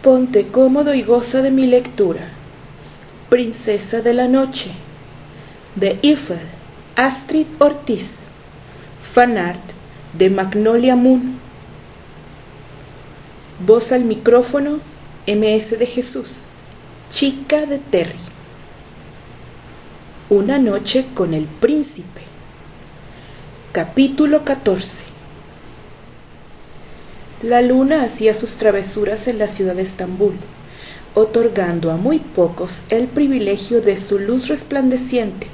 Ponte cómodo y goza de mi lectura. Princesa de la Noche, de Eiffel, Astrid Ortiz. Fanart de Magnolia Moon. Voz al micrófono, MS de Jesús, chica de Terry. Una noche con el príncipe. Capítulo 14. La luna hacía sus travesuras en la ciudad de Estambul, otorgando a muy pocos el privilegio de su luz resplandeciente.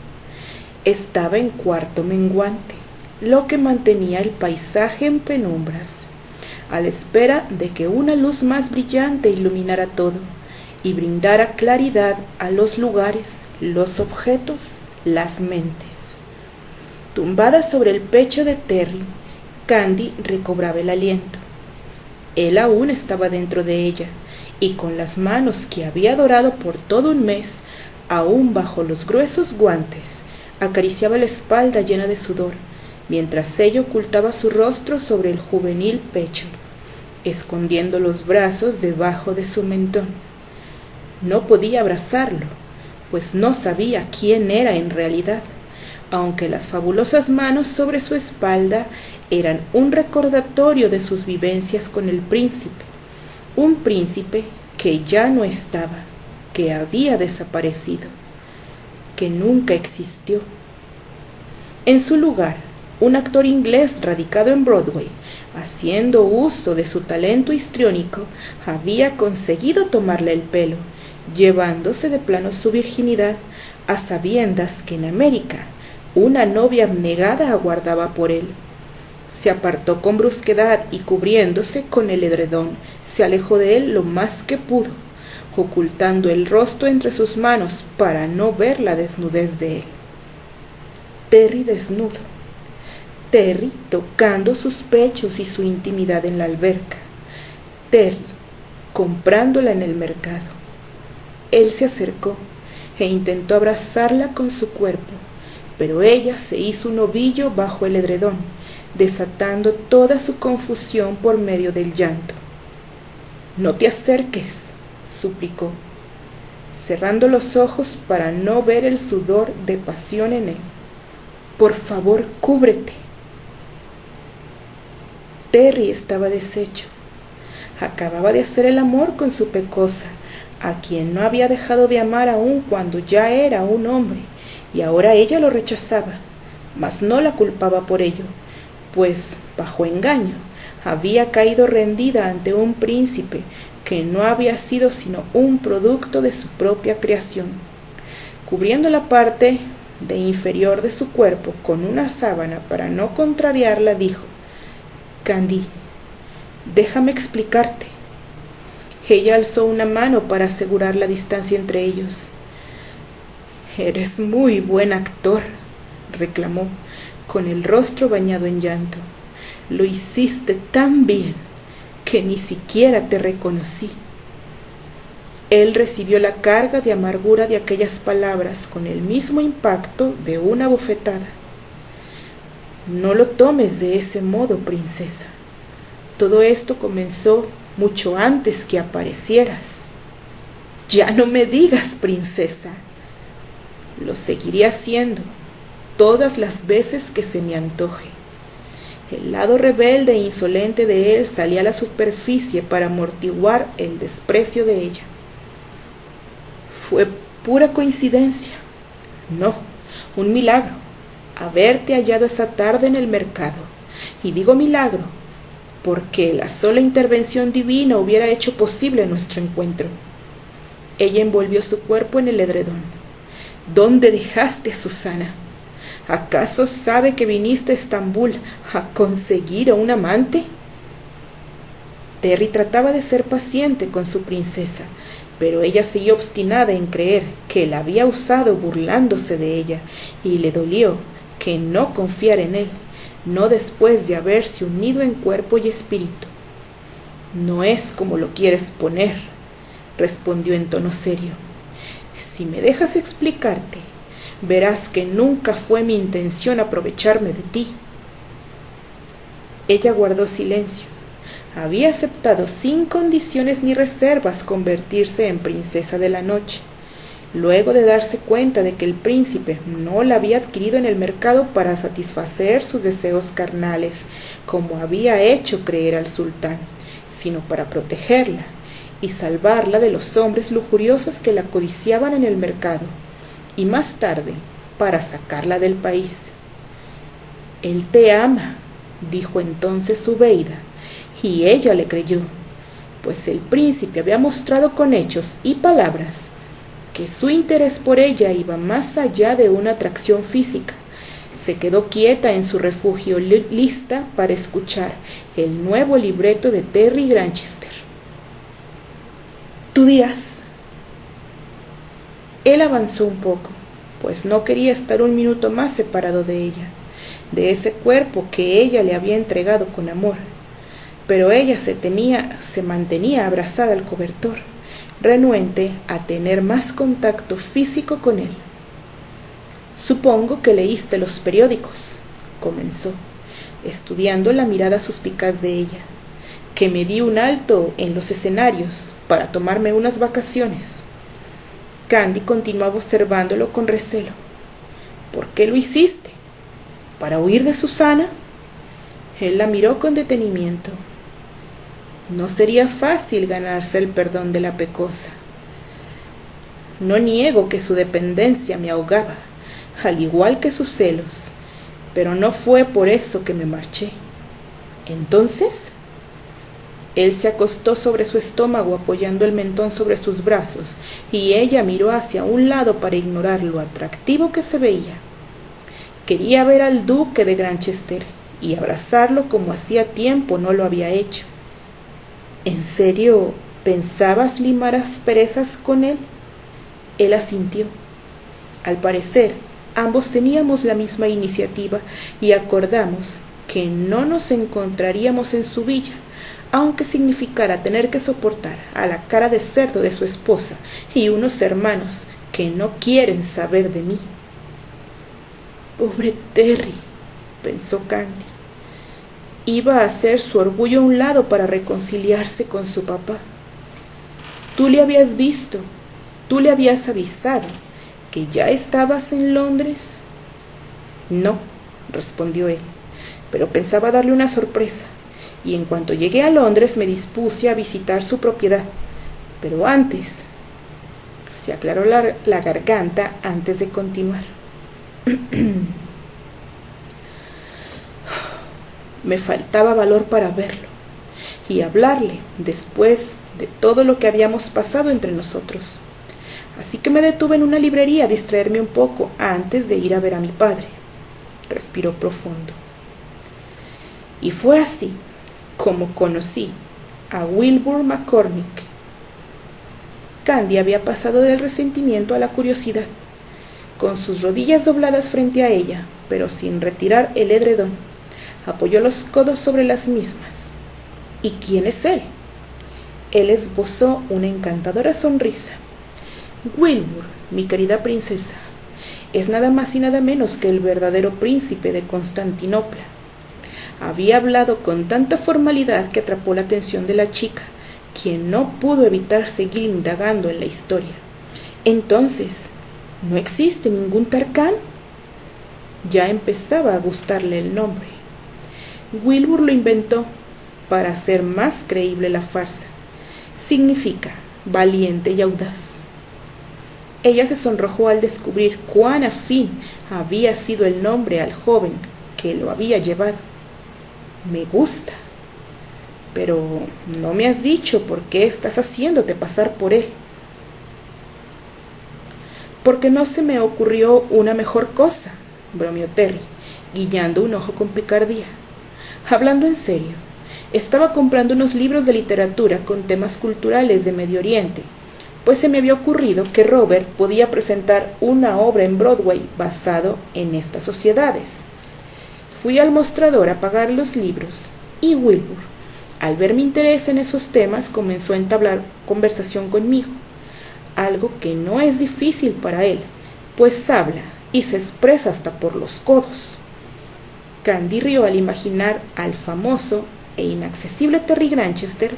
Estaba en cuarto menguante, lo que mantenía el paisaje en penumbras, a la espera de que una luz más brillante iluminara todo y brindara claridad a los lugares, los objetos, las mentes. Tumbada sobre el pecho de Terry, Candy recobraba el aliento. Él aún estaba dentro de ella, y con las manos que había adorado por todo un mes, aún bajo los gruesos guantes, acariciaba la espalda llena de sudor, mientras ella ocultaba su rostro sobre el juvenil pecho, escondiendo los brazos debajo de su mentón. No podía abrazarlo, pues no sabía quién era en realidad, aunque las fabulosas manos sobre su espalda eran un recordatorio de sus vivencias con el príncipe, un príncipe que ya no estaba, que había desaparecido, que nunca existió. En su lugar, un actor inglés radicado en Broadway, haciendo uso de su talento histriónico, había conseguido tomarle el pelo, llevándose de plano su virginidad, a sabiendas que en América una novia abnegada aguardaba por él. Se apartó con brusquedad y, cubriéndose con el edredón, se alejó de él lo más que pudo, ocultando el rostro entre sus manos para no ver la desnudez de él. Terry desnudo, Terry tocando sus pechos y su intimidad en la alberca, Terry comprándola en el mercado. Él se acercó e intentó abrazarla con su cuerpo, pero ella se hizo un ovillo bajo el edredón, desatando toda su confusión por medio del llanto. «No te acerques», suplicó, cerrando los ojos para no ver el sudor de pasión en él. «Por favor, cúbrete». Terry estaba deshecho. Acababa de hacer el amor con su pecosa, a quien no había dejado de amar aún cuando ya era un hombre, y ahora ella lo rechazaba, mas no la culpaba por ello, pues, bajo engaño, había caído rendida ante un príncipe que no había sido sino un producto de su propia creación. Cubriendo la parte de inferior de su cuerpo con una sábana para no contrariarla, dijo: «Candy, déjame explicarte». Ella alzó una mano para asegurar la distancia entre ellos. «Eres muy buen actor», reclamó, con el rostro bañado en llanto. «Lo hiciste tan bien que ni siquiera te reconocí». Él recibió la carga de amargura de aquellas palabras con el mismo impacto de una bofetada. «No lo tomes de ese modo, princesa. Todo esto comenzó mucho antes que aparecieras». «Ya no me digas princesa». «Lo seguiré haciendo todas las veces que se me antoje». El lado rebelde e insolente de él salía a la superficie para amortiguar el desprecio de ella. «Fue pura coincidencia». «No, un milagro, haberte hallado esa tarde en el mercado. Y digo milagro, porque la sola intervención divina hubiera hecho posible nuestro encuentro». Ella envolvió su cuerpo en el edredón. «¿Dónde dejaste a Susana? ¿Acaso sabe que viniste a Estambul a conseguir a un amante?» Terry trataba de ser paciente con su princesa, pero ella seguía obstinada en creer que la había usado burlándose de ella, y le dolió que no confiara en él, no después de haberse unido en cuerpo y espíritu. «No es como lo quieres poner», respondió en tono serio. «Si me dejas explicarte, verás que nunca fue mi intención aprovecharme de ti». Ella guardó silencio, había aceptado sin condiciones ni reservas convertirse en princesa de la noche, luego de darse cuenta de que el príncipe no la había adquirido en el mercado para satisfacer sus deseos carnales, como había hecho creer al sultán, sino para protegerla y salvarla de los hombres lujuriosos que la codiciaban en el mercado, y más tarde para sacarla del país. «Él te ama», dijo entonces Zubeida, y ella le creyó, pues el príncipe había mostrado con hechos y palabras que su interés por ella iba más allá de una atracción física. Se quedó quieta en su refugio, lista para escuchar el nuevo libreto de Terry Granchester. Tú dirás. Él avanzó un poco, pues no quería estar un minuto más separado de ella, de ese cuerpo que ella le había entregado con amor. Pero ella se mantenía abrazada al cobertor, renuente a tener más contacto físico con él. «Supongo que leíste los periódicos», comenzó, estudiando la mirada suspicaz de ella, «que me di un alto en los escenarios para tomarme unas vacaciones». Candy continuaba observándolo con recelo. «¿Por qué lo hiciste? ¿Para huir de Susana?». Él la miró con detenimiento. No sería fácil ganarse el perdón de la pecosa. No niego que su dependencia me ahogaba, al igual que sus celos, pero no fue por eso que me marché. ¿Entonces? Él se acostó sobre su estómago apoyando el mentón sobre sus brazos, y ella miró hacia un lado para ignorar lo atractivo que se veía. Quería ver al duque de Granchester y abrazarlo como hacía tiempo no lo había hecho. ¿En serio pensabas limar asperezas con él? Él asintió. Al parecer, ambos teníamos la misma iniciativa y acordamos que no nos encontraríamos en su villa, aunque significara tener que soportar a la cara de cerdo de su esposa y unos hermanos que no quieren saber de mí. Pobre Terry, pensó Candy. Iba a hacer su orgullo a un lado para reconciliarse con su papá. Tú le habías visto, tú le habías avisado que ya estabas en Londres. No, respondió él, pero pensaba darle una sorpresa, y en cuanto llegué a Londres me dispuse a visitar su propiedad, pero antes... Se aclaró la garganta antes de continuar. Me faltaba valor para verlo y hablarle después de todo lo que habíamos pasado entre nosotros. Así que me detuve en una librería a distraerme un poco antes de ir a ver a mi padre. Respiró profundo. Y fue así como conocí a Wilbur McCormick. Candy había pasado del resentimiento a la curiosidad, con sus rodillas dobladas frente a ella, pero sin retirar el edredón. Apoyó los codos sobre las mismas. ¿Y quién es él? Él esbozó una encantadora sonrisa. Wilbur, mi querida princesa, es nada más y nada menos que el verdadero príncipe de Constantinopla. Había hablado con tanta formalidad que atrapó la atención de la chica, quien no pudo evitar seguir indagando en la historia. Entonces, ¿no existe ningún Tarkán? Ya empezaba a gustarle el nombre. Wilbur lo inventó para hacer más creíble la farsa. Significa valiente y audaz. Ella se sonrojó al descubrir cuán afín había sido el nombre al joven que lo había llevado. Me gusta. Pero no me has dicho por qué estás haciéndote pasar por él. Porque no se me ocurrió una mejor cosa, bromeó Terry, guiñando un ojo con picardía. Hablando en serio, estaba comprando unos libros de literatura con temas culturales de Medio Oriente, pues se me había ocurrido que Robert podía presentar una obra en Broadway basado en estas sociedades. Fui al mostrador a pagar los libros y Wilbur, al ver mi interés en esos temas, comenzó a entablar conversación conmigo, algo que no es difícil para él, pues habla y se expresa hasta por los codos. Candy rió al imaginar al famoso e inaccesible Terry Granchester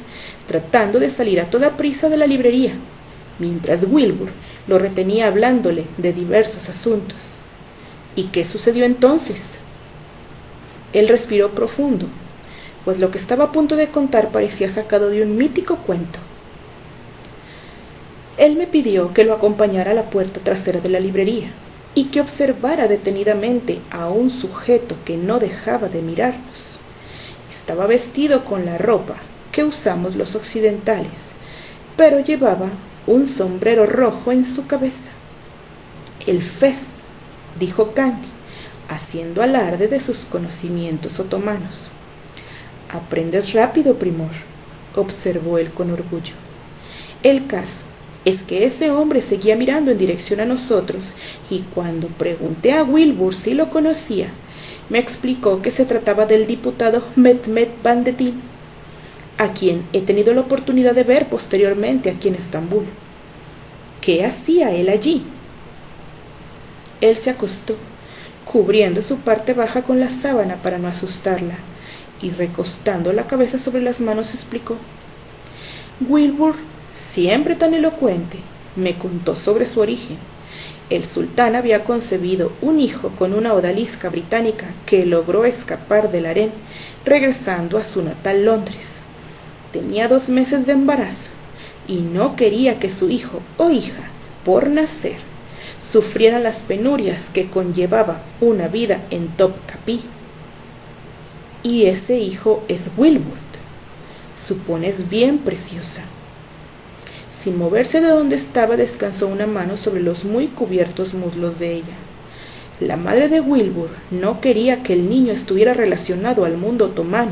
tratando de salir a toda prisa de la librería, mientras Wilbur lo retenía hablándole de diversos asuntos. ¿Y qué sucedió entonces? Él respiró profundo, pues lo que estaba a punto de contar parecía sacado de un mítico cuento. Él me pidió que lo acompañara a la puerta trasera de la librería y que observara detenidamente a un sujeto que no dejaba de mirarnos. Estaba vestido con la ropa que usamos los occidentales, pero llevaba un sombrero rojo en su cabeza. El fez, dijo Candy, haciendo alarde de sus conocimientos otomanos. Aprendes rápido, Primor, observó él con orgullo. El caso es que ese hombre seguía mirando en dirección a nosotros y cuando pregunté a Wilbur si lo conocía, me explicó que se trataba del diputado Mehmet Bandetín, a quien he tenido la oportunidad de ver posteriormente aquí en Estambul. ¿Qué hacía él allí? Él se acostó, cubriendo su parte baja con la sábana para no asustarla, y recostando la cabeza sobre las manos explicó. Wilbur, siempre tan elocuente, me contó sobre su origen. El sultán había concebido un hijo con una odalisca británica que logró escapar del harén, regresando a su natal Londres. Tenía 2 meses de embarazo y no quería que su hijo o hija, por nacer, sufrieran las penurias que conllevaba una vida en Topkapi. Y ese hijo es Wilbur. Supones bien, preciosa. Sin moverse de donde estaba, descansó una mano sobre los muy cubiertos muslos de ella. La madre de Wilbur no quería que el niño estuviera relacionado al mundo otomano,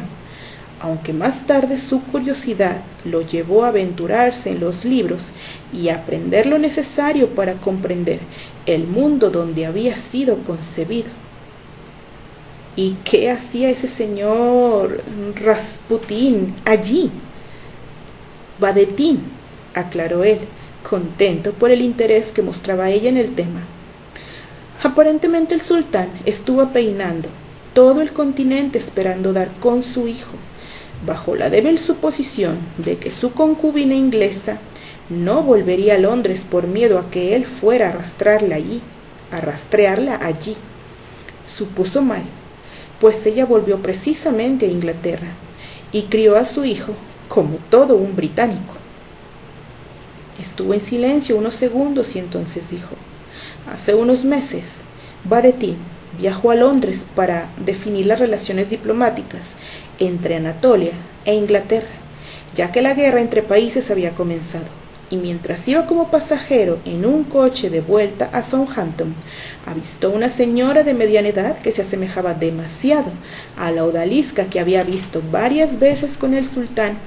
aunque más tarde su curiosidad lo llevó a aventurarse en los libros y a aprender lo necesario para comprender el mundo donde había sido concebido. ¿Y qué hacía ese señor Rasputín allí? Badetín, aclaró él, contento por el interés que mostraba ella en el tema. Aparentemente el sultán estuvo peinando todo el continente esperando dar con su hijo, bajo la débil suposición de que su concubina inglesa no volvería a Londres por miedo a que él fuera a rastrearla allí. Supuso mal, pues ella volvió precisamente a Inglaterra y crió a su hijo como todo un británico. Estuvo en silencio unos segundos y entonces dijo: hace unos meses, Badetín viajó a Londres para definir las relaciones diplomáticas entre Anatolia e Inglaterra, ya que la guerra entre países había comenzado, y mientras iba como pasajero en un coche de vuelta a Southampton, avistó una señora de mediana edad que se asemejaba demasiado a la odalisca que había visto varias veces con el sultán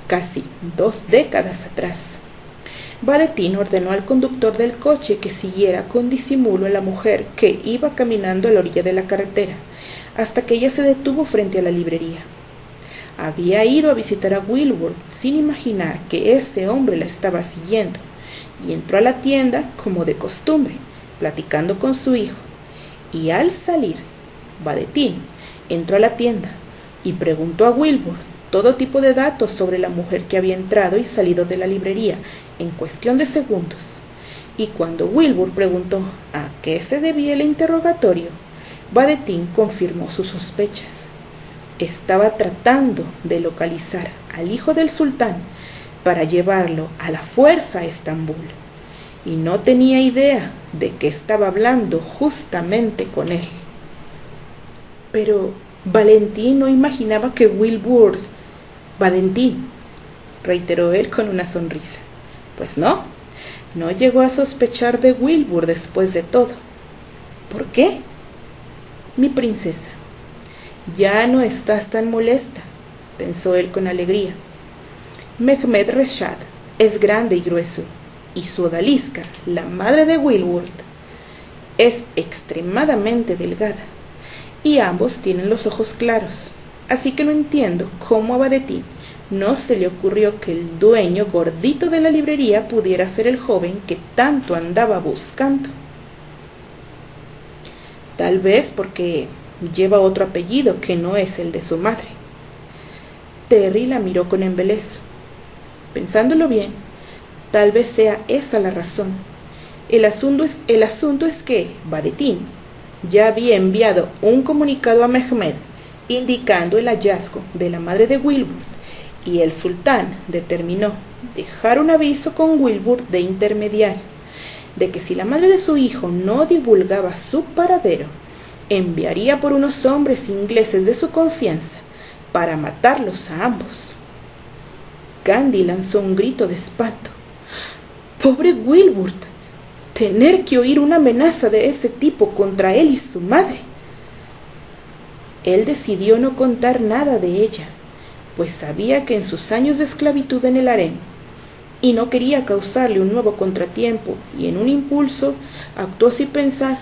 casi 2 décadas atrás. Badetín ordenó al conductor del coche que siguiera con disimulo a la mujer que iba caminando a la orilla de la carretera, hasta que ella se detuvo frente a la librería. Había ido a visitar a Wilbur sin imaginar que ese hombre la estaba siguiendo, y entró a la tienda como de costumbre, platicando con su hijo. Y al salir, Badetín entró a la tienda y preguntó a Wilbur todo tipo de datos sobre la mujer que había entrado y salido de la librería en cuestión de segundos. Y cuando Wilbur preguntó a qué se debía el interrogatorio, Badetín confirmó sus sospechas. Estaba tratando de localizar al hijo del sultán para llevarlo a la fuerza a Estambul, y no tenía idea de que estaba hablando justamente con él. Pero Valentín no imaginaba que Wilbur... Badentín, reiteró él con una sonrisa. Pues no llegó a sospechar de Wilbur después de todo. ¿Por qué? Mi princesa, ya no estás tan molesta, pensó él con alegría. Mehmed Reshad es grande y grueso, y su odalisca, la madre de Wilbur, es extremadamente delgada, y ambos tienen los ojos claros. Así que no entiendo cómo a Badetín no se le ocurrió que el dueño gordito de la librería pudiera ser el joven que tanto andaba buscando. Tal vez porque lleva otro apellido que no es el de su madre. Terry la miró con embeleso. Pensándolo bien, tal vez sea esa la razón. El asunto es que Badetín ya había enviado un comunicado a Mehmed indicando el hallazgo de la madre de Wilbur, y el sultán determinó dejar un aviso con Wilbur de intermediario, de que si la madre de su hijo no divulgaba su paradero, enviaría por unos hombres ingleses de su confianza para matarlos a ambos. Candy lanzó un grito de espanto. ¡Pobre Wilbur! Tener que oír una amenaza de ese tipo contra él y su madre. Él decidió no contar nada de ella, pues sabía que en sus años de esclavitud en el harén, y no quería causarle un nuevo contratiempo, y en un impulso actuó sin pensar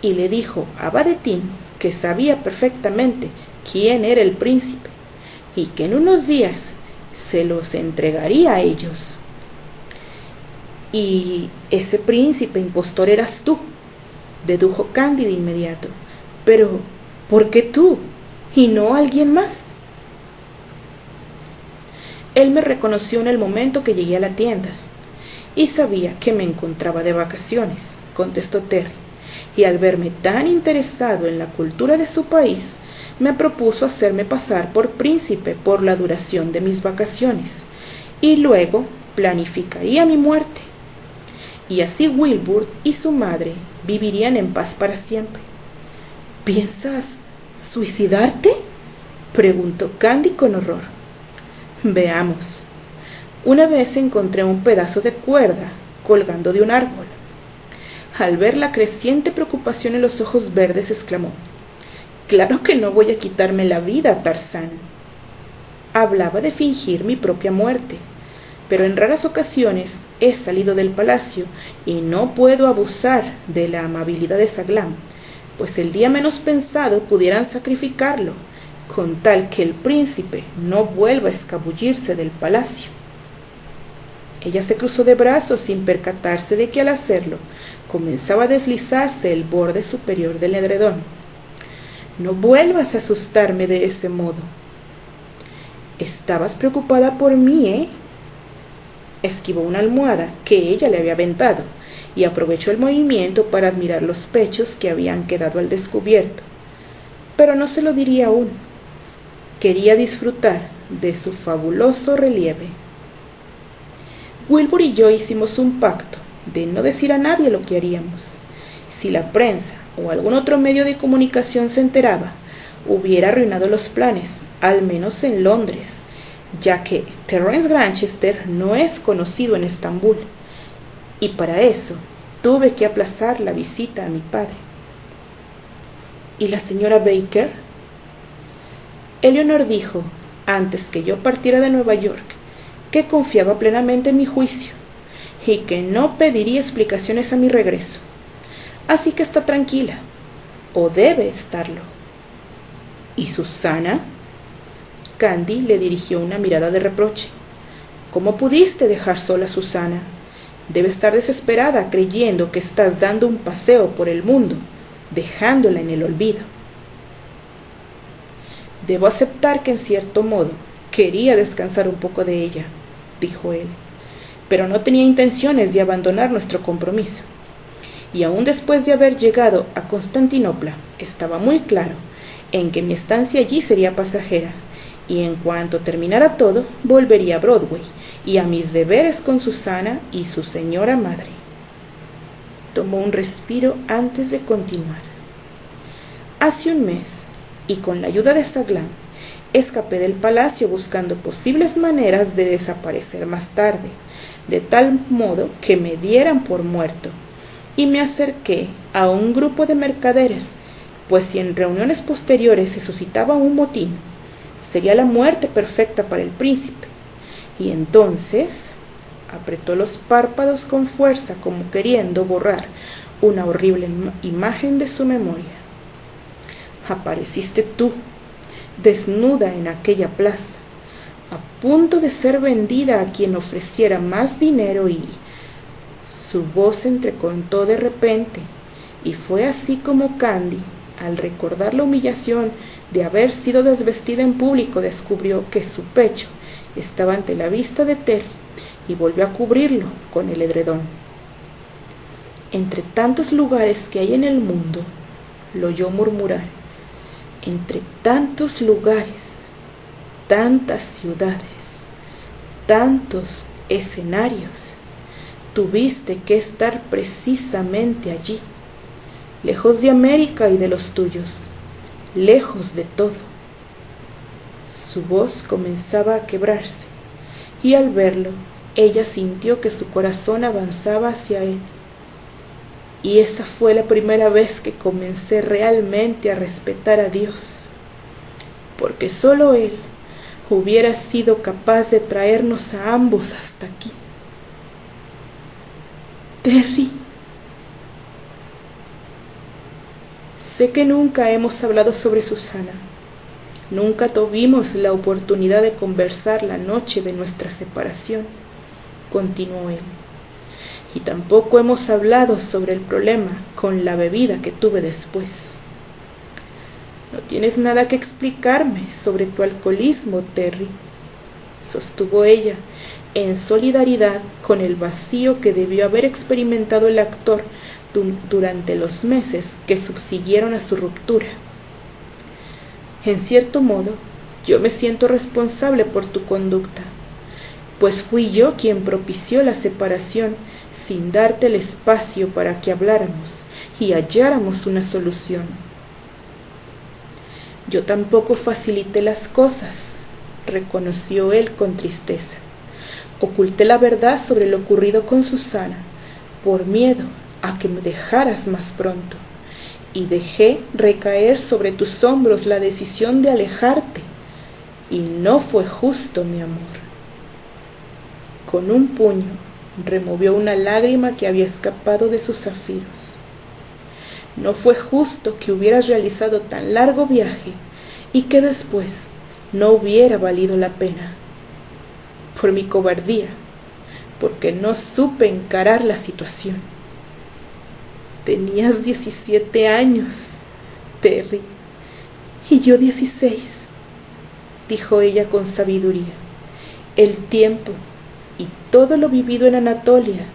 y le dijo a Badetín que sabía perfectamente quién era el príncipe y que en unos días se los entregaría a ellos. Y ese príncipe impostor eras tú, dedujo Candy de inmediato. Pero, ¿por qué tú y no alguien más? Él me reconoció en el momento que llegué a la tienda y sabía que me encontraba de vacaciones, contestó Terry, y al verme tan interesado en la cultura de su país, me propuso hacerme pasar por príncipe por la duración de mis vacaciones y luego planificaría mi muerte. Y así Wilbur y su madre vivirían en paz para siempre. ¿Piensas suicidarte?, preguntó Candy con horror. Veamos. Una vez encontré un pedazo de cuerda colgando de un árbol. Al ver la creciente preocupación en los ojos verdes, exclamó: «Claro que no voy a quitarme la vida, Tarzán». Hablaba de fingir mi propia muerte, pero en raras ocasiones he salido del palacio y no puedo abusar de la amabilidad de Saglam, pues el día menos pensado pudieran sacrificarlo, con tal que el príncipe no vuelva a escabullirse del palacio. Ella se cruzó de brazos sin percatarse de que al hacerlo comenzaba a deslizarse el borde superior del edredón. «No vuelvas a asustarme de ese modo». «Estabas preocupada por mí, ¿eh?». Esquivó una almohada que ella le había aventado y aprovechó el movimiento para admirar los pechos que habían quedado al descubierto. Pero no se lo diría aún. Quería disfrutar de su fabuloso relieve. Wilbur y yo hicimos un pacto de no decir a nadie lo que haríamos. Si la prensa o algún otro medio de comunicación se enteraba, hubiera arruinado los planes, al menos en Londres, ya que Terence Granchester no es conocido en Estambul, y para eso tuve que aplazar la visita a mi padre. ¿Y la señora Baker? Eleanor dijo, antes que yo partiera de Nueva York, que confiaba plenamente en mi juicio y que no pediría explicaciones a mi regreso. Así que está tranquila, o debe estarlo. ¿Y Susana? Candy le dirigió una mirada de reproche. ¿Cómo pudiste dejar sola a Susana? Debe estar desesperada creyendo que estás dando un paseo por el mundo, dejándola en el olvido. Debo aceptar que en cierto modo quería descansar un poco de ella, dijo él, pero no tenía intenciones de abandonar nuestro compromiso. Y aún después de haber llegado a Constantinopla, estaba muy claro en que mi estancia allí sería pasajera, y en cuanto terminara todo, volvería a Broadway y a mis deberes con Susana y su señora madre. Tomó un respiro antes de continuar. Hace un mes, y con la ayuda de Saglam, escapé del palacio buscando posibles maneras de desaparecer más tarde, de tal modo que me dieran por muerto, y me acerqué a un grupo de mercaderes, pues si en reuniones posteriores se suscitaba un motín, sería la muerte perfecta para el príncipe. Y entonces apretó los párpados con fuerza, como queriendo borrar una horrible imagen de su memoria. Apareciste tú, desnuda en aquella plaza, a punto de ser vendida a quien ofreciera más dinero y... Su voz se entrecortó de repente, y fue así como Candy, al recordar la humillación de haber sido desvestida en público, descubrió que su pecho estaba ante la vista de Terry y volvió a cubrirlo con el edredón. Entre tantos lugares que hay en el mundo, lo oyó murmurar, entre tantos lugares, tantas ciudades, tantos escenarios, tuviste que estar precisamente allí, lejos de América y de los tuyos, lejos de todo. Su voz comenzaba a quebrarse, y al verlo, ella sintió que su corazón avanzaba hacia él. Y esa fue la primera vez que comencé realmente a respetar a Dios, porque solo Él hubiera sido capaz de traernos a ambos hasta aquí. Terry, sé que nunca hemos hablado sobre Susana. Nunca tuvimos la oportunidad de conversar la noche de nuestra separación, continuó él. Y tampoco hemos hablado sobre el problema con la bebida que tuve después. No tienes nada que explicarme sobre tu alcoholismo, Terry, sostuvo ella, en solidaridad con el vacío que debió haber experimentado el actor durante los meses que subsiguieron a su ruptura. En cierto modo, yo me siento responsable por tu conducta, pues fui yo quien propició la separación sin darte el espacio para que habláramos y halláramos una solución. Yo tampoco facilité las cosas, reconoció él con tristeza. Oculté la verdad sobre lo ocurrido con Susana, por miedo a que me dejaras más pronto, y dejé recaer sobre tus hombros la decisión de alejarte, y no fue justo, mi amor. Con un puño removió una lágrima que había escapado de sus zafiros. No fue justo que hubieras realizado tan largo viaje y que después no hubiera valido la pena. Por mi cobardía, porque no supe encarar la situación. Tenías 17 años, Terry, y yo 16, dijo ella con sabiduría. El tiempo y todo lo vivido en Anatolia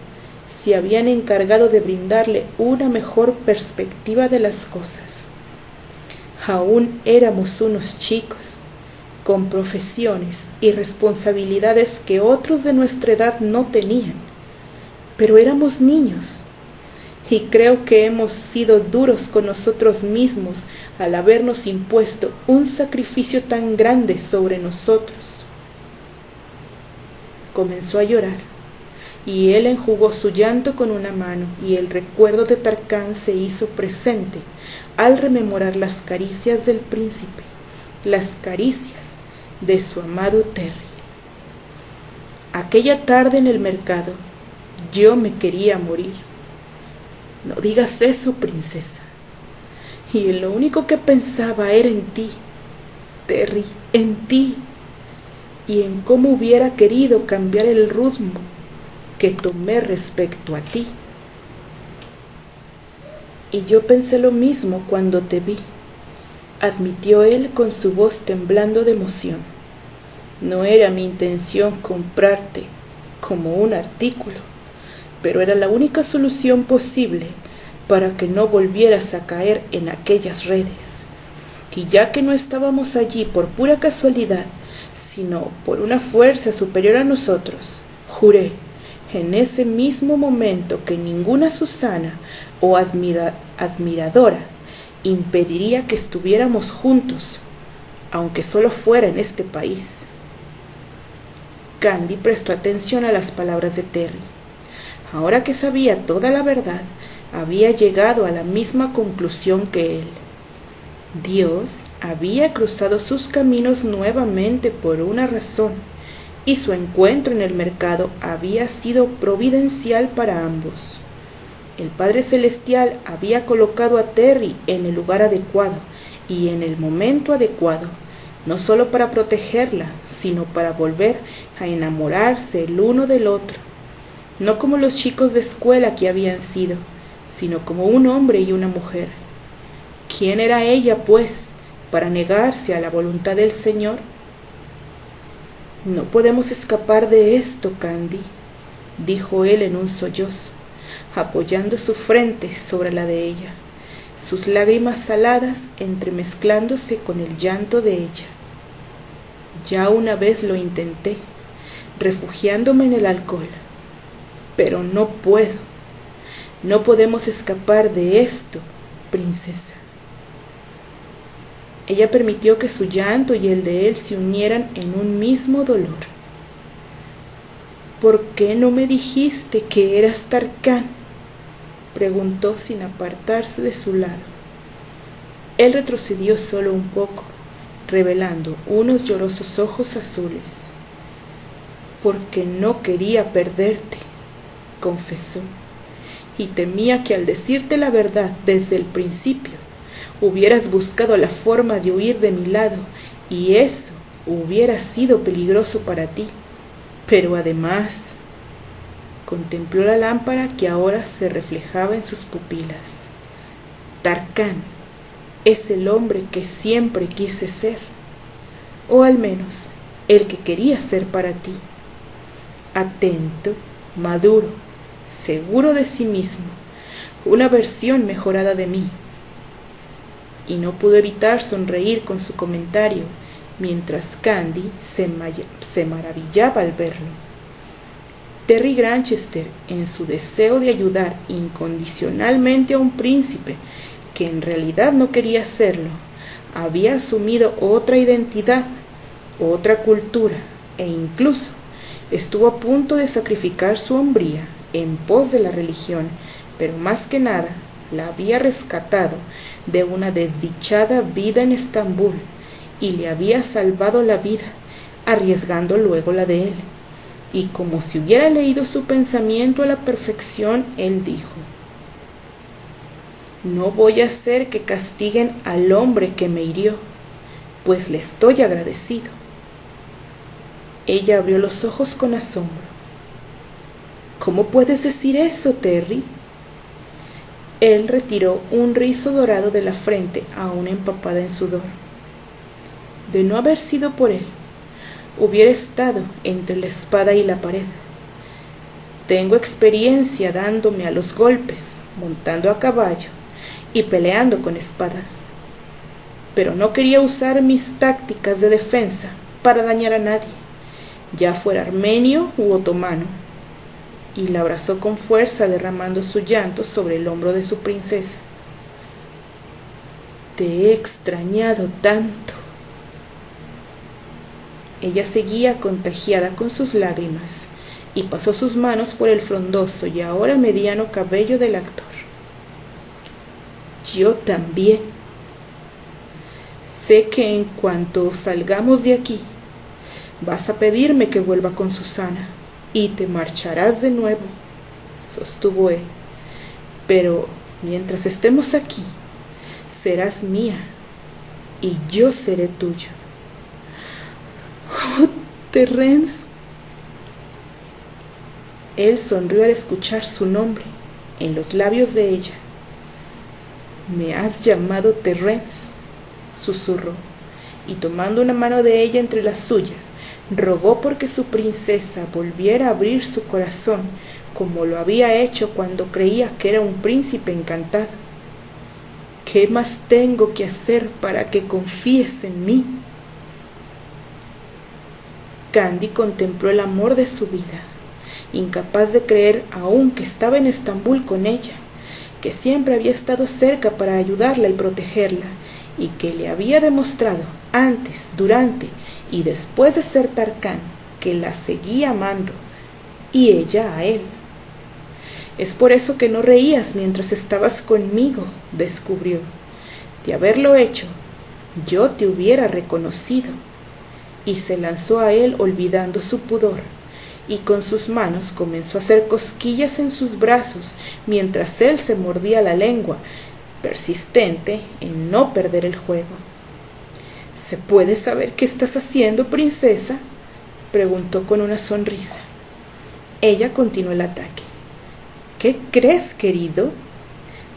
se habían encargado de brindarle una mejor perspectiva de las cosas. Aún éramos unos chicos, con profesiones y responsabilidades que otros de nuestra edad no tenían, pero éramos niños, y creo que hemos sido duros con nosotros mismos al habernos impuesto un sacrificio tan grande sobre nosotros. Comenzó a llorar, y él enjugó su llanto con una mano, y el recuerdo de Tarkán se hizo presente al rememorar las caricias del príncipe, las caricias de su amado Terry. Aquella tarde en el mercado, yo me quería morir. No digas eso, princesa. Y en lo único que pensaba era en ti, Terry, en ti, y en cómo hubiera querido cambiar el ritmo que tomé respecto a ti. Y yo pensé lo mismo cuando te vi, admitió él con su voz temblando de emoción. No era mi intención comprarte como un artículo, pero era la única solución posible para que no volvieras a caer en aquellas redes. Y ya que no estábamos allí por pura casualidad, sino por una fuerza superior a nosotros, juré en ese mismo momento que ninguna Susana o admiradora impediría que estuviéramos juntos, aunque solo fuera en este país. Candy prestó atención a las palabras de Terry. Ahora que sabía toda la verdad, había llegado a la misma conclusión que él. Dios había cruzado sus caminos nuevamente por una razón, y su encuentro en el mercado había sido providencial para ambos. El Padre Celestial había colocado a Terry en el lugar adecuado y en el momento adecuado, no solo para protegerla, sino para volver a enamorarse el uno del otro, no como los chicos de escuela que habían sido, sino como un hombre y una mujer. ¿Quién era ella, pues, para negarse a la voluntad del Señor? No podemos escapar de esto, Candy, dijo él en un sollozo, apoyando su frente sobre la de ella, sus lágrimas saladas entremezclándose con el llanto de ella. Ya una vez lo intenté, refugiándome en el alcohol, pero no puedo. No podemos escapar de esto, princesa. Ella permitió que su llanto y el de él se unieran en un mismo dolor. ¿Por qué no me dijiste que eras Tarkán?, preguntó sin apartarse de su lado. Él retrocedió solo un poco, revelando unos llorosos ojos azules. Porque no quería perderte, confesó, y temía que al decirte la verdad desde el principio, hubieras buscado la forma de huir de mi lado, y eso hubiera sido peligroso para ti. Pero además, contempló la lámpara que ahora se reflejaba en sus pupilas. Tarkán es el hombre que siempre quise ser, o al menos el que quería ser para ti. Atento, maduro, seguro de sí mismo, una versión mejorada de mí. Y no pudo evitar sonreír con su comentario, mientras Candy se maravillaba al verlo. Terry Granchester, en su deseo de ayudar incondicionalmente a un príncipe que en realidad no quería serlo, había asumido otra identidad, otra cultura, e incluso estuvo a punto de sacrificar su hombría en pos de la religión, pero más que nada la había rescatado de una desdichada vida en Estambul y le había salvado la vida, arriesgando luego la de él. Y como si hubiera leído su pensamiento a la perfección, él dijo: no voy a hacer que castiguen al hombre que me hirió, pues le estoy agradecido. Ella abrió los ojos con asombro. ¿Cómo puedes decir eso, Terry? Él retiró un rizo dorado de la frente aún empapada en sudor. De no haber sido por él, hubiera estado entre la espada y la pared. Tengo experiencia dándome a los golpes, montando a caballo y peleando con espadas, pero no quería usar mis tácticas de defensa para dañar a nadie, ya fuera armenio u otomano. Y la abrazó con fuerza, derramando su llanto sobre el hombro de su princesa. Te he extrañado tanto. Ella seguía contagiada con sus lágrimas y pasó sus manos por el frondoso y ahora mediano cabello del actor. Yo también. Sé que en cuanto salgamos de aquí, vas a pedirme que vuelva con Susana y te marcharás de nuevo, sostuvo él. Pero mientras estemos aquí, serás mía y yo seré tuyo. Oh, Terrence. Él sonrió al escuchar su nombre en los labios de ella. Me has llamado Terrence, susurró, y tomando una mano de ella entre la suya, rogó porque su princesa volviera a abrir su corazón como lo había hecho cuando creía que era un príncipe encantado. ¿Qué más tengo que hacer para que confíes en mí? Candy contempló el amor de su vida, incapaz de creer aún que estaba en Estambul con ella, que siempre había estado cerca para ayudarla y protegerla, y que le había demostrado antes, durante y después de ser Tarkán que la seguía amando, y ella a él. Es por eso que no reías mientras estabas conmigo, descubrió. De haberlo hecho, yo te hubiera reconocido. Y se lanzó a él olvidando su pudor, y con sus manos comenzó a hacer cosquillas en sus brazos mientras él se mordía la lengua, persistente en no perder el juego. ¿Se puede saber qué estás haciendo, princesa?, preguntó con una sonrisa. Ella continuó el ataque. ¿Qué crees, querido?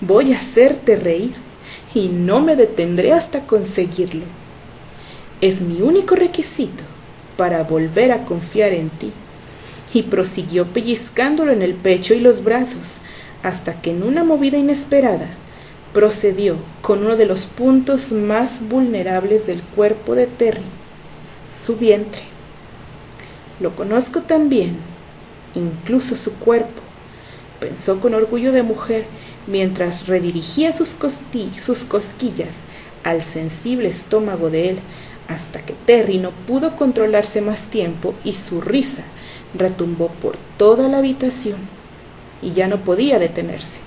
Voy a hacerte reír. y no me detendré hasta conseguirlo. Es mi único requisito para volver a confiar en ti. Y prosiguió pellizcándolo en el pecho y los brazos, hasta que en una movida inesperada procedió con uno de los puntos más vulnerables del cuerpo de Terry, su vientre. Lo conozco tan bien, incluso su cuerpo, pensó con orgullo de mujer mientras redirigía sus cosquillas al sensible estómago de él, hasta que Terry no pudo controlarse más tiempo y su risa retumbó por toda la habitación y ya no podía detenerse.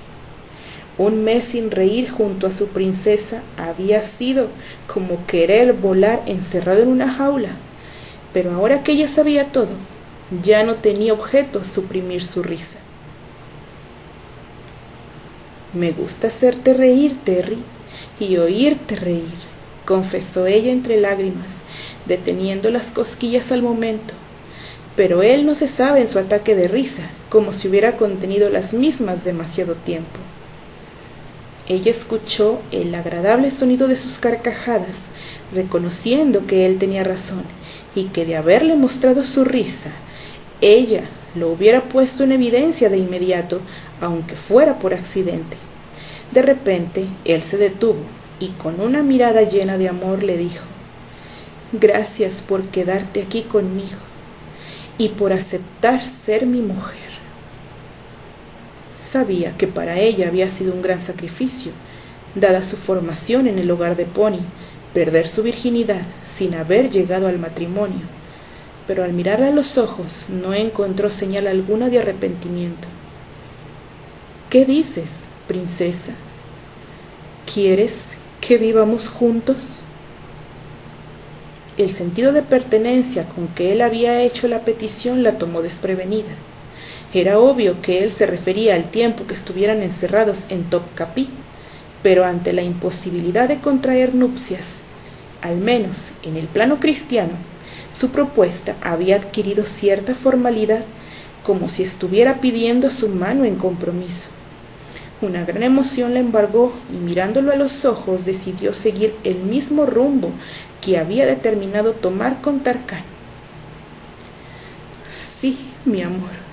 Un mes sin reír junto a su princesa había sido como querer volar encerrado en una jaula, pero ahora que ella sabía todo, ya no tenía objeto suprimir su risa. Me gusta hacerte reír, Terry, y oírte reír, confesó ella entre lágrimas, deteniendo las cosquillas al momento. Pero él no cesaba en su ataque de risa, como si hubiera contenido las mismas demasiado tiempo. Ella escuchó el agradable sonido de sus carcajadas, reconociendo que él tenía razón y que de haberle mostrado su risa, ella lo hubiera puesto en evidencia de inmediato, aunque fuera por accidente. De repente, él se detuvo y con una mirada llena de amor le dijo: «Gracias por quedarte aquí conmigo y por aceptar ser mi mujer». Sabía que para ella había sido un gran sacrificio, dada su formación en el hogar de Pony, perder su virginidad sin haber llegado al matrimonio, pero al mirarla a los ojos no encontró señal alguna de arrepentimiento. «¿Qué dices, princesa? ¿Quieres que vivamos juntos?» El sentido de pertenencia con que él había hecho la petición la tomó desprevenida. Era obvio que él se refería al tiempo que estuvieran encerrados en Topkapi, pero ante la imposibilidad de contraer nupcias, al menos en el plano cristiano, su propuesta había adquirido cierta formalidad, como si estuviera pidiendo su mano en compromiso. Una gran emoción la embargó y mirándolo a los ojos decidió seguir el mismo rumbo que había determinado tomar con Tarkán. «Sí, mi amor»,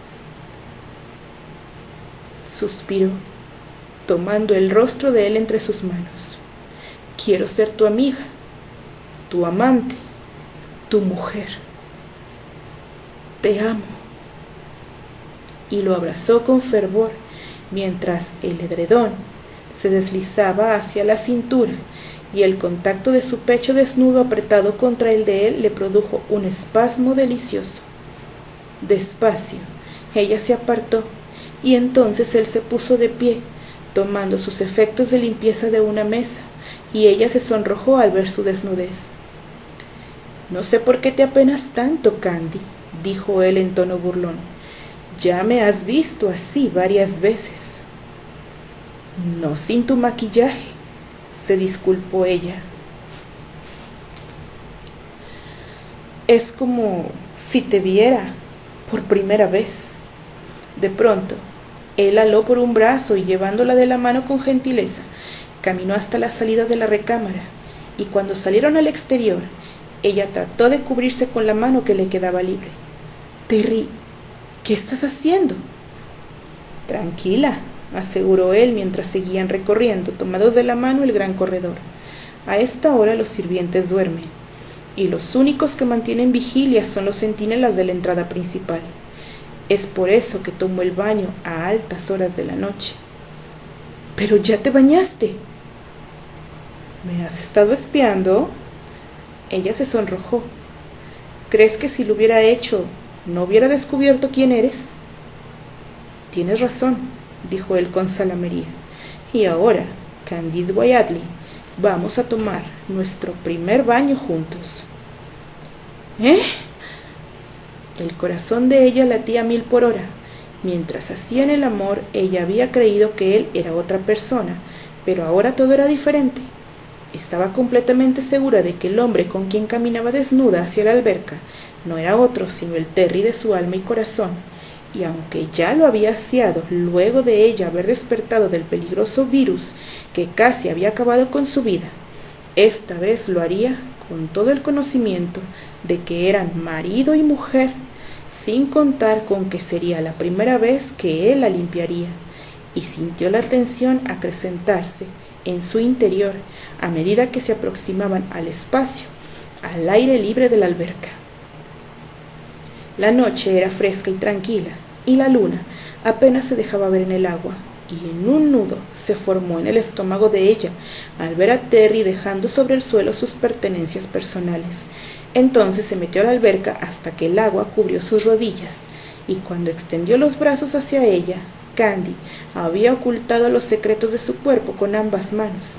suspiró, tomando el rostro de él entre sus manos. «Quiero ser tu amiga, tu amante, tu mujer. Te amo». Y lo abrazó con fervor, mientras el edredón se deslizaba hacia la cintura y el contacto de su pecho desnudo apretado contra el de él le produjo un espasmo delicioso. Despacio, ella se apartó y entonces él se puso de pie, tomando sus efectos de limpieza de una mesa, y ella se sonrojó al ver su desnudez. «No sé por qué te apenas tanto, Candy», dijo él en tono burlón. «Ya me has visto así varias veces». «No sin tu maquillaje», se disculpó ella. «Es como si te viera por primera vez». De pronto, él aló por un brazo y llevándola de la mano con gentileza, caminó hasta la salida de la recámara, y cuando salieron al exterior, ella trató de cubrirse con la mano que le quedaba libre. «Terry, ¿qué estás haciendo?» «Tranquila», aseguró él mientras seguían recorriendo, tomados de la mano, el gran corredor. A esta hora los sirvientes duermen, y los únicos que mantienen vigilia son los centinelas de la entrada principal. Es por eso que tomo el baño a altas horas de la noche. «¿Pero ya te bañaste?» «¿Me has estado espiando?» Ella se sonrojó. «¿Crees que si lo hubiera hecho, no hubiera descubierto quién eres?» «Tienes razón», dijo él con salamería. «Y ahora, Candice Wyatley, vamos a tomar nuestro primer baño juntos». «¿Eh?» El corazón de ella latía a 1000 por hora. Mientras hacían el amor, ella había creído que él era otra persona, pero ahora todo era diferente. Estaba completamente segura de que el hombre con quien caminaba desnuda hacia la alberca no era otro sino el Terry de su alma y corazón, y aunque ya lo había aseado luego de ella haber despertado del peligroso virus que casi había acabado con su vida, esta vez lo haría con todo el conocimiento de que eran marido y mujer, sin contar con que sería la primera vez que él la limpiaría, y sintió la tensión acrecentarse en su interior a medida que se aproximaban al espacio, al aire libre de la alberca. La noche era fresca y tranquila, y la luna apenas se dejaba ver en el agua, y en un nudo se formó en el estómago de ella al ver a Terry dejando sobre el suelo sus pertenencias personales. Entonces se metió a la alberca hasta que el agua cubrió sus rodillas, y cuando extendió los brazos hacia ella, Candy había ocultado los secretos de su cuerpo con ambas manos,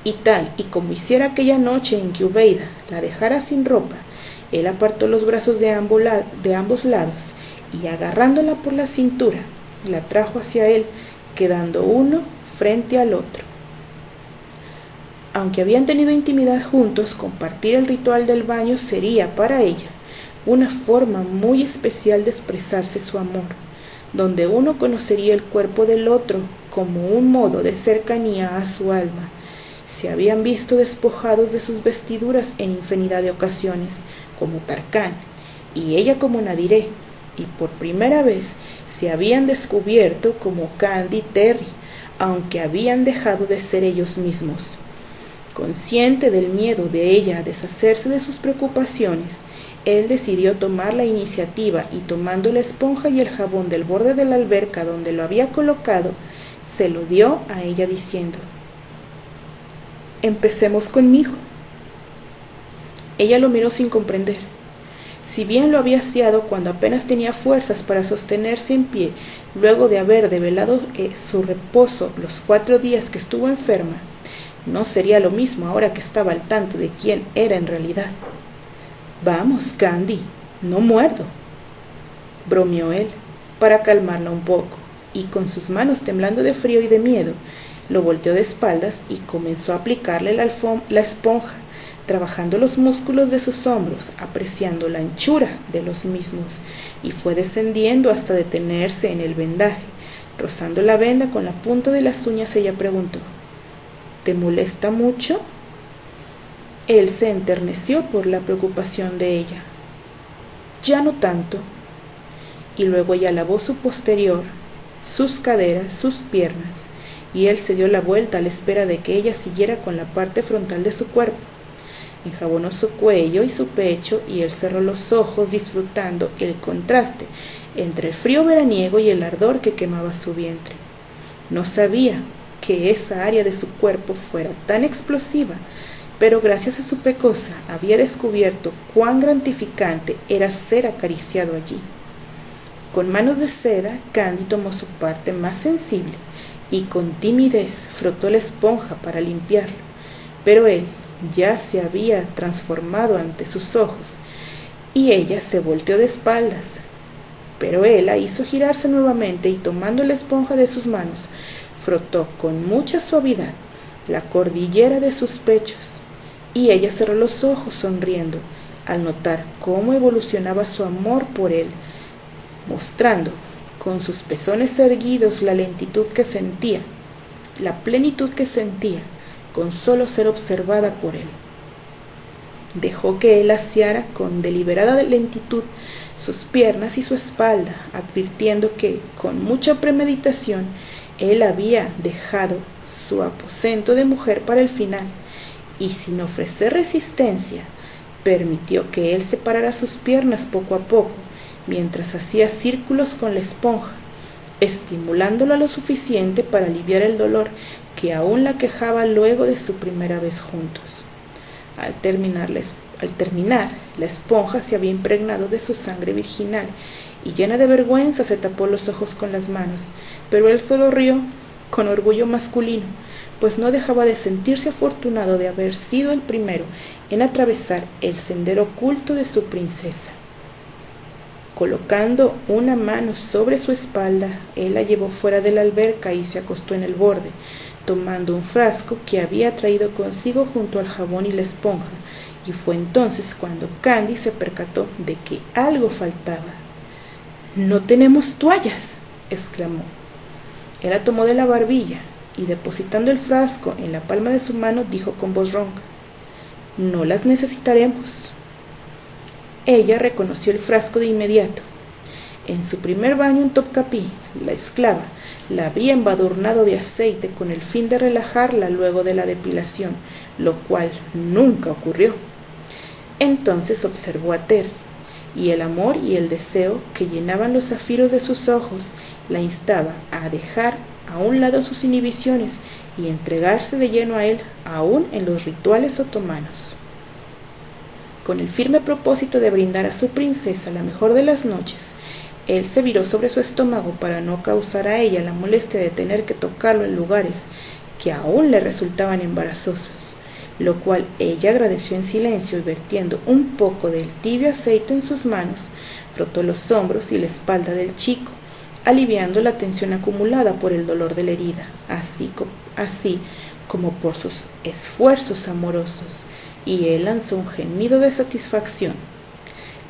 y tal y como hiciera aquella noche en que Ubeida la dejara sin ropa, él apartó los brazos de ambos lados y agarrándola por la cintura, la trajo hacia él, quedando uno frente al otro. Aunque habían tenido intimidad juntos, compartir el ritual del baño sería para ella una forma muy especial de expresarse su amor, donde uno conocería el cuerpo del otro como un modo de cercanía a su alma. Se habían visto despojados de sus vestiduras en infinidad de ocasiones, como Tarkan y ella como Nadiré, y por primera vez se habían descubierto como Candy y Terry, aunque habían dejado de ser ellos mismos. Consciente del miedo de ella a deshacerse de sus preocupaciones, él decidió tomar la iniciativa y tomando la esponja y el jabón del borde de la alberca donde lo había colocado, se lo dio a ella diciendo: «Empecemos conmigo». Ella lo miró sin comprender. Si bien lo había aseado cuando apenas tenía fuerzas para sostenerse en pie, luego de haber develado su reposo los 4 días que estuvo enferma, no sería lo mismo ahora que estaba al tanto de quién era en realidad. «Vamos, Candy, no muerdo», bromeó él, para calmarla un poco, y con sus manos temblando de frío y de miedo, lo volteó de espaldas y comenzó a aplicarle la esponja, trabajando los músculos de sus hombros, apreciando la anchura de los mismos, y fue descendiendo hasta detenerse en el vendaje. Rozando la venda con la punta de las uñas, ella preguntó: «¿Te molesta mucho?». Él se enterneció por la preocupación de ella. «Ya no tanto». Y luego ella lavó su posterior, sus caderas, sus piernas, y él se dio la vuelta a la espera de que ella siguiera con la parte frontal de su cuerpo. Enjabonó su cuello y su pecho, y él cerró los ojos disfrutando el contraste entre el frío veraniego y el ardor que quemaba su vientre. No sabía que esa área de su cuerpo fuera tan explosiva, pero gracias a su pecosa había descubierto cuán gratificante era ser acariciado allí. Con manos de seda, Candy tomó su parte más sensible y con timidez frotó la esponja para limpiarlo, pero él ya se había transformado ante sus ojos, y ella se volteó de espaldas, pero él la hizo girarse nuevamente y tomando la esponja de sus manos, frotó con mucha suavidad la cordillera de sus pechos, y ella cerró los ojos sonriendo al notar cómo evolucionaba su amor por él, mostrando con sus pezones erguidos la lentitud que sentía, la plenitud que sentía con solo ser observada por él. Dejó que él aseara con deliberada lentitud sus piernas y su espalda, advirtiendo que, con mucha premeditación, él había dejado su aposento de mujer para el final, y sin ofrecer resistencia, permitió que él separara sus piernas poco a poco, mientras hacía círculos con la esponja, estimulándolo lo suficiente para aliviar el dolor que aún la quejaba luego de su primera vez juntos. Al terminar, la esponja se había impregnado de su sangre virginal, y llena de vergüenza se tapó los ojos con las manos, pero él solo rió con orgullo masculino, pues no dejaba de sentirse afortunado de haber sido el primero en atravesar el sendero oculto de su princesa. Colocando una mano sobre su espalda, él la llevó fuera de la alberca y se acostó en el borde, tomando un frasco que había traído consigo junto al jabón y la esponja, y fue entonces cuando Candy se percató de que algo faltaba. «No tenemos toallas», exclamó. Él la tomó de la barbilla y, depositando el frasco en la palma de su mano, dijo con voz ronca: «No las necesitaremos». Ella reconoció el frasco de inmediato. En su primer baño en Topkapi, la esclava la había embadurnado de aceite con el fin de relajarla luego de la depilación, lo cual nunca ocurrió. Entonces observó a Terry, y el amor y el deseo que llenaban los zafiros de sus ojos la instaba a dejar a un lado sus inhibiciones y entregarse de lleno a él, aún en los rituales otomanos. Con el firme propósito de brindar a su princesa la mejor de las noches, él se viró sobre su estómago para no causar a ella la molestia de tener que tocarlo en lugares que aún le resultaban embarazosos, lo cual ella agradeció en silencio, y vertiendo un poco del tibio aceite en sus manos, frotó los hombros y la espalda del chico, aliviando la tensión acumulada por el dolor de la herida, así como por sus esfuerzos amorosos, y él lanzó un gemido de satisfacción.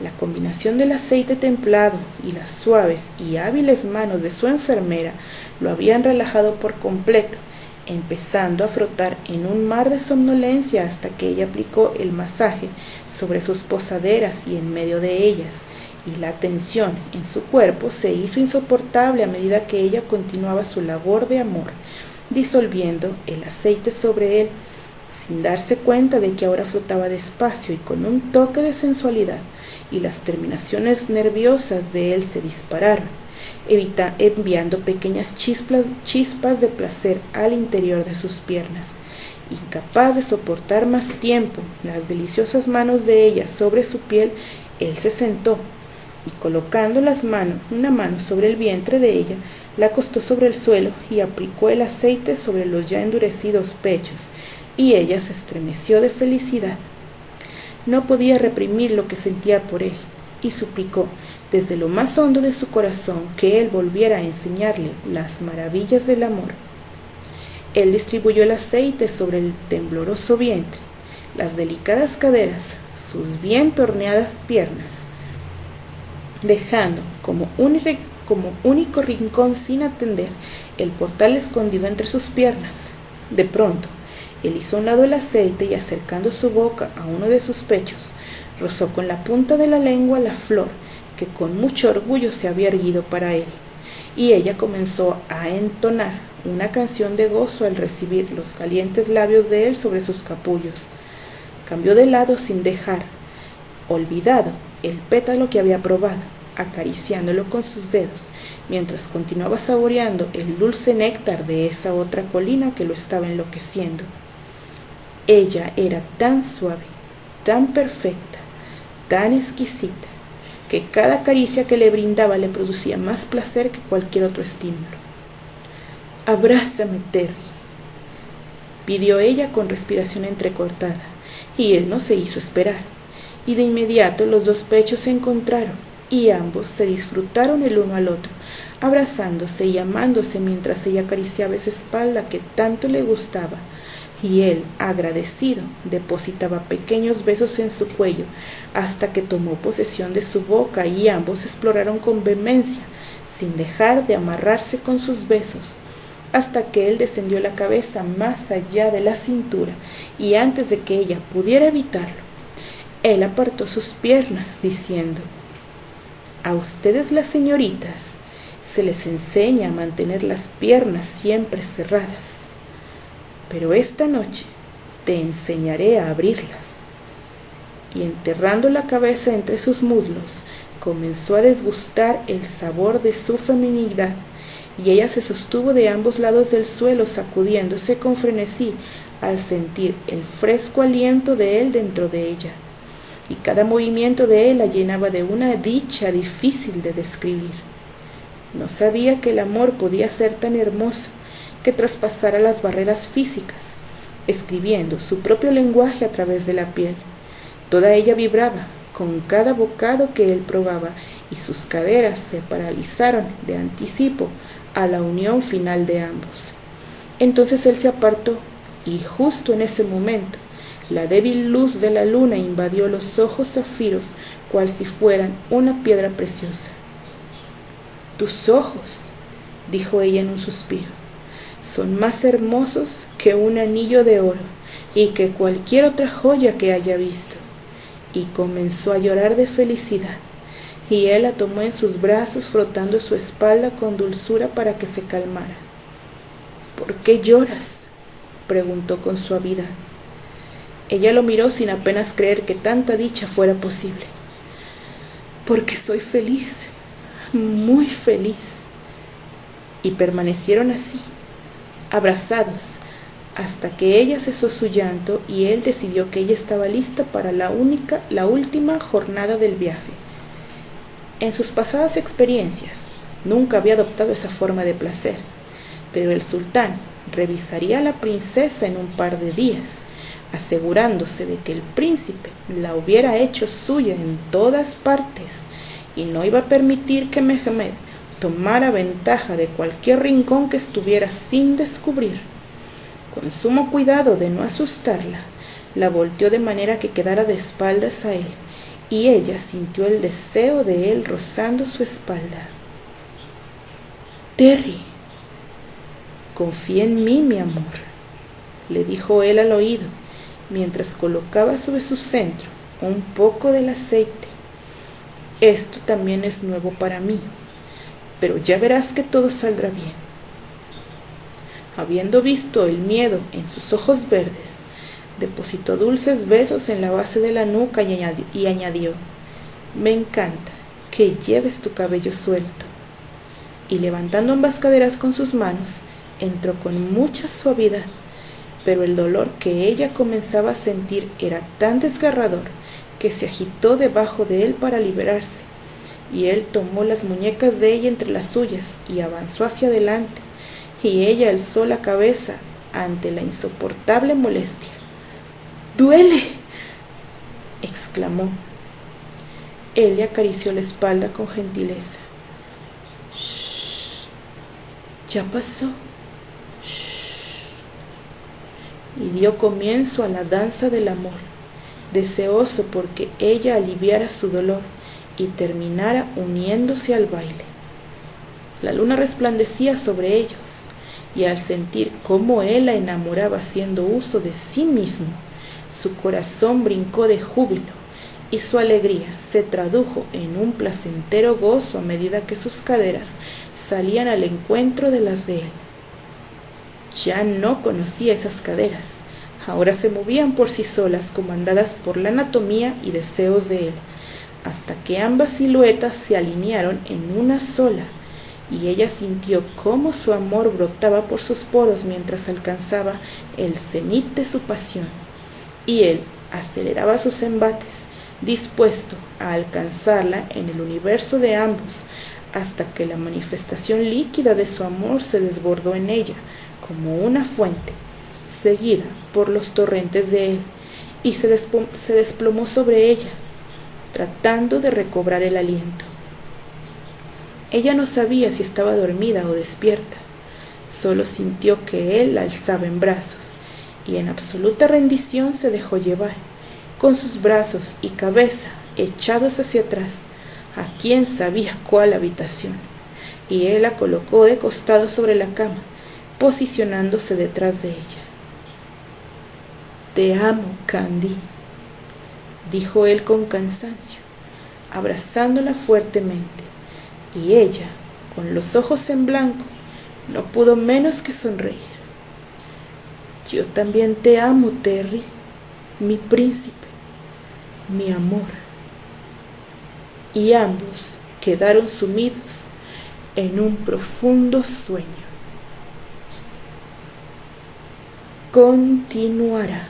La combinación del aceite templado y las suaves y hábiles manos de su enfermera lo habían relajado por completo, empezando a frotar en un mar de somnolencia hasta que ella aplicó el masaje sobre sus posaderas y en medio de ellas, y la tensión en su cuerpo se hizo insoportable a medida que ella continuaba su labor de amor, disolviendo el aceite sobre él, sin darse cuenta de que ahora flotaba despacio y con un toque de sensualidad, y las terminaciones nerviosas de él se dispararon, enviando pequeñas chispas de placer al interior de sus piernas. Incapaz de soportar más tiempo las deliciosas manos de ella sobre su piel, él se sentó y, colocando una mano sobre el vientre de ella, la acostó sobre el suelo y aplicó el aceite sobre los ya endurecidos pechos, y ella se estremeció de felicidad. No podía reprimir lo que sentía por él, y suplicó desde lo más hondo de su corazón que él volviera a enseñarle las maravillas del amor. Él distribuyó el aceite sobre el tembloroso vientre, las delicadas caderas, sus bien torneadas piernas, dejando como único rincón sin atender el portal escondido entre sus piernas. De pronto, él hizo a un lado el aceite y, acercando su boca a uno de sus pechos, rozó con la punta de la lengua la flor que con mucho orgullo se había erguido para él, y ella comenzó a entonar una canción de gozo al recibir los calientes labios de él sobre sus capullos. Cambió de lado sin dejar olvidado el pétalo que había probado, acariciándolo con sus dedos, mientras continuaba saboreando el dulce néctar de esa otra colina que lo estaba enloqueciendo. Ella era tan suave, tan perfecta, tan exquisita, que cada caricia que le brindaba le producía más placer que cualquier otro estímulo. «Abrázame, Terry», pidió ella con respiración entrecortada, y él no se hizo esperar, y de inmediato los dos pechos se encontraron, y ambos se disfrutaron el uno al otro, abrazándose y amándose mientras ella acariciaba esa espalda que tanto le gustaba, y él, agradecido, depositaba pequeños besos en su cuello hasta que tomó posesión de su boca, y ambos exploraron con vehemencia, sin dejar de amarrarse con sus besos, hasta que él descendió la cabeza más allá de la cintura, y antes de que ella pudiera evitarlo, él apartó sus piernas diciendo: «A ustedes, las señoritas, se les enseña a mantener las piernas siempre cerradas, pero esta noche te enseñaré a abrirlas». Y enterrando la cabeza entre sus muslos, comenzó a degustar el sabor de su feminidad, y ella se sostuvo de ambos lados del suelo, sacudiéndose con frenesí al sentir el fresco aliento de él dentro de ella, y cada movimiento de él la llenaba de una dicha difícil de describir. No sabía que el amor podía ser tan hermoso que traspasara las barreras físicas, escribiendo su propio lenguaje a través de la piel. Toda ella vibraba con cada bocado que él probaba, y sus caderas se paralizaron de anticipo a la unión final de ambos. Entonces él se apartó, y justo en ese momento la débil luz de la luna invadió los ojos zafiros cual si fueran una piedra preciosa. Tus ojos, dijo ella en un suspiro, son más hermosos que un anillo de oro y que cualquier otra joya que haya visto. Y comenzó a llorar de felicidad, y él la tomó en sus brazos frotando su espalda con dulzura para que se calmara. ¿Por qué lloras?, preguntó con suavidad. Ella lo miró sin apenas creer que tanta dicha fuera posible. Porque soy feliz, muy feliz. Y permanecieron así, abrazados, hasta que ella cesó su llanto y él decidió que ella estaba lista para la última jornada del viaje. En sus pasadas experiencias, nunca había adoptado esa forma de placer, pero el sultán revisaría a la princesa en un par de días, asegurándose de que el príncipe la hubiera hecho suya en todas partes y no iba a permitir que Mehmed tomara ventaja de cualquier rincón que estuviera sin descubrir. Con sumo cuidado de no asustarla, la volteó de manera que quedara de espaldas a él, y ella sintió el deseo de él rozando su espalda. Terry, confía en mí, mi amor, le dijo él al oído, mientras colocaba sobre su centro un poco del aceite. Esto también es nuevo para mí, pero ya verás que todo saldrá bien. Habiendo visto el miedo en sus ojos verdes, depositó dulces besos en la base de la nuca y añadió: me encanta que lleves tu cabello suelto. Y levantando ambas caderas con sus manos, entró con mucha suavidad, pero el dolor que ella comenzaba a sentir era tan desgarrador que se agitó debajo de él para liberarse, y él tomó las muñecas de ella entre las suyas y avanzó hacia adelante, y ella alzó la cabeza ante la insoportable molestia. ¡Duele!, exclamó. Él le acarició la espalda con gentileza. «Shh, ya pasó. Shh». Y dio comienzo a la danza del amor, deseoso porque ella aliviara su dolor y terminara uniéndose al baile. La luna resplandecía sobre ellos, y al sentir cómo él la enamoraba haciendo uso de sí mismo, su corazón brincó de júbilo y su alegría se tradujo en un placentero gozo a medida que sus caderas salían al encuentro de las de él. Ya no conocía esas caderas, ahora se movían por sí solas, comandadas por la anatomía y deseos de él, hasta que ambas siluetas se alinearon en una sola, y ella sintió cómo su amor brotaba por sus poros mientras alcanzaba el cenit de su pasión, y él aceleraba sus embates, dispuesto a alcanzarla en el universo de ambos, hasta que la manifestación líquida de su amor se desbordó en ella como una fuente, seguida por los torrentes de él, y se desplomó sobre ella, tratando de recobrar el aliento. Ella no sabía si estaba dormida o despierta, solo sintió que él la alzaba en brazos, y en absoluta rendición se dejó llevar, con sus brazos y cabeza echados hacia atrás, a quién sabía cuál habitación, y él la colocó de costado sobre la cama, posicionándose detrás de ella. «Te amo, Candy», dijo él con cansancio, abrazándola fuertemente, y ella, con los ojos en blanco, no pudo menos que sonreír. «Yo también te amo, Terry, mi príncipe, mi amor». Y ambos quedaron sumidos en un profundo sueño. Continuará.